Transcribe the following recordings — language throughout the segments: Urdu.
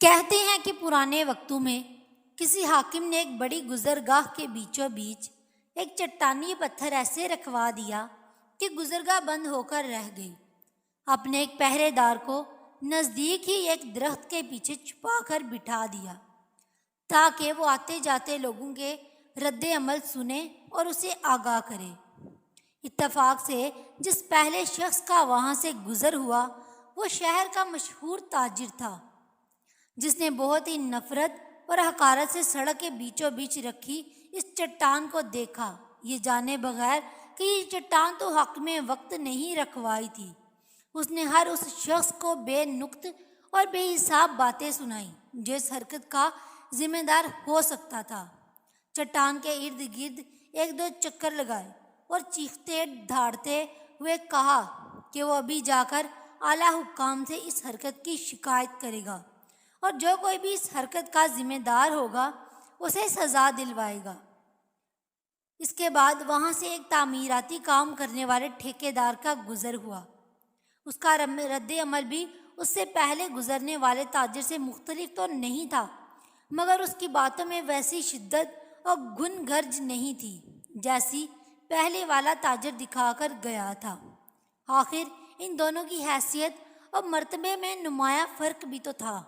کہتے ہیں کہ پرانے وقتوں میں کسی حاکم نے ایک بڑی گزرگاہ کے بیچوں بیچ ایک چٹانی پتھر ایسے رکھوا دیا کہ گزرگاہ بند ہو کر رہ گئی۔ اپنے ایک پہرے دار کو نزدیک ہی ایک درخت کے پیچھے چھپا کر بٹھا دیا تاکہ وہ آتے جاتے لوگوں کے رد عمل سنے اور اسے آگاہ کرے۔ اتفاق سے جس پہلے شخص کا وہاں سے گزر ہوا وہ شہر کا مشہور تاجر تھا، جس نے بہت ہی نفرت اور حقارت سے سڑک کے بیچوں بیچ رکھی اس چٹان کو دیکھا، یہ جانے بغیر کہ یہ چٹان تو حق میں وقت نہیں رکھوائی تھی۔ اس نے ہر اس شخص کو بے نقط اور بے حساب باتیں سنائیں جو اس حرکت کا ذمہ دار ہو سکتا تھا۔ چٹان کے ارد گرد ایک دو چکر لگائے اور چیختے دھاڑتے ہوئے کہا کہ وہ ابھی جا کر اعلیٰ حکام سے اس حرکت کی شکایت کرے گا اور جو کوئی بھی اس حرکت کا ذمہ دار ہوگا اسے سزا دلوائے گا۔ اس کے بعد وہاں سے ایک تعمیراتی کام کرنے والے ٹھیکیدار کا گزر ہوا۔ اس کا رد عمل بھی اس سے پہلے گزرنے والے تاجر سے مختلف تو نہیں تھا، مگر اس کی باتوں میں ویسی شدت اور گھن گرج نہیں تھی جیسی پہلے والا تاجر دکھا کر گیا تھا۔ آخر ان دونوں کی حیثیت اور مرتبے میں نمایاں فرق بھی تو تھا۔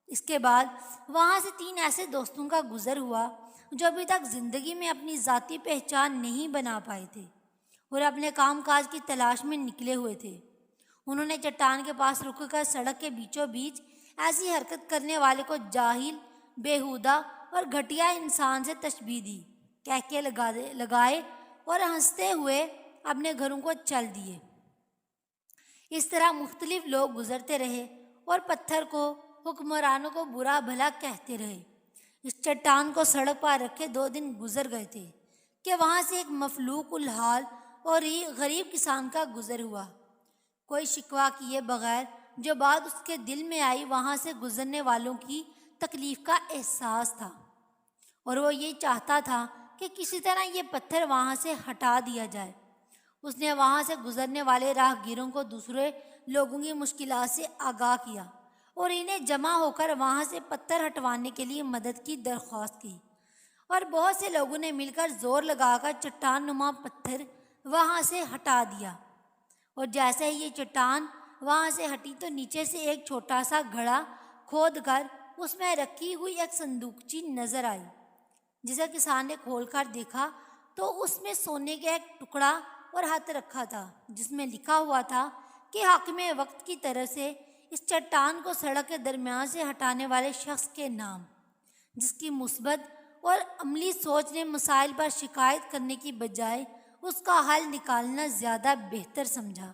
اس کے بعد وہاں سے 3 ایسے دوستوں کا گزر ہوا جو ابھی تک زندگی میں اپنی ذاتی پہچان نہیں بنا پائے تھے اور اپنے کام کاج کی تلاش میں نکلے ہوئے تھے۔ انہوں نے چٹان کے پاس رک کر سڑک کے بیچوں بیچ ایسی حرکت کرنے والے کو جاہل، بیہودہ اور گھٹیا انسان سے تشبیہ دی، کہکے لگائے اور ہنستے ہوئے اپنے گھروں کو چل دیے۔ اس طرح مختلف لوگ گزرتے رہے اور پتھر کو، حکمرانوں کو برا بھلا کہتے رہے۔ اس چٹان کو سڑک پر رکھے 2 دن گزر گئے تھے کہ وہاں سے ایک مفلوک الحال اور غریب کسان کا گزر ہوا۔ کوئی شکوہ کیے بغیر جو بات اس کے دل میں آئی وہاں سے گزرنے والوں کی تکلیف کا احساس تھا، اور وہ یہ چاہتا تھا کہ کسی طرح یہ پتھر وہاں سے ہٹا دیا جائے۔ اس نے وہاں سے گزرنے والے راہ گیروں کو دوسرے لوگوں کی مشکلات سے آگاہ کیا اور انہیں جمع ہو کر وہاں سے پتھر ہٹوانے کے لیے مدد کی درخواست کی، اور بہت سے لوگوں نے مل کر زور لگا کر چٹان نما پتھر وہاں سے ہٹا دیا۔ اور جیسے ہی یہ چٹان وہاں سے ہٹی تو نیچے سے ایک چھوٹا سا گھڑا کھود کر اس میں رکھی ہوئی ایک صندوقچی نظر آئی، جسے کسان نے کھول کر دیکھا تو اس میں سونے کا ایک ٹکڑا اور ہاتھ رکھا تھا، جس میں لکھا ہوا تھا کہ حاکم وقت کی طرف سے اس چٹان کو سڑک کے درمیان سے ہٹانے والے شخص کے نام، جس کی مثبت اور عملی سوچ نے مسائل پر شکایت کرنے کی بجائے اس کا حل نکالنا زیادہ بہتر سمجھا۔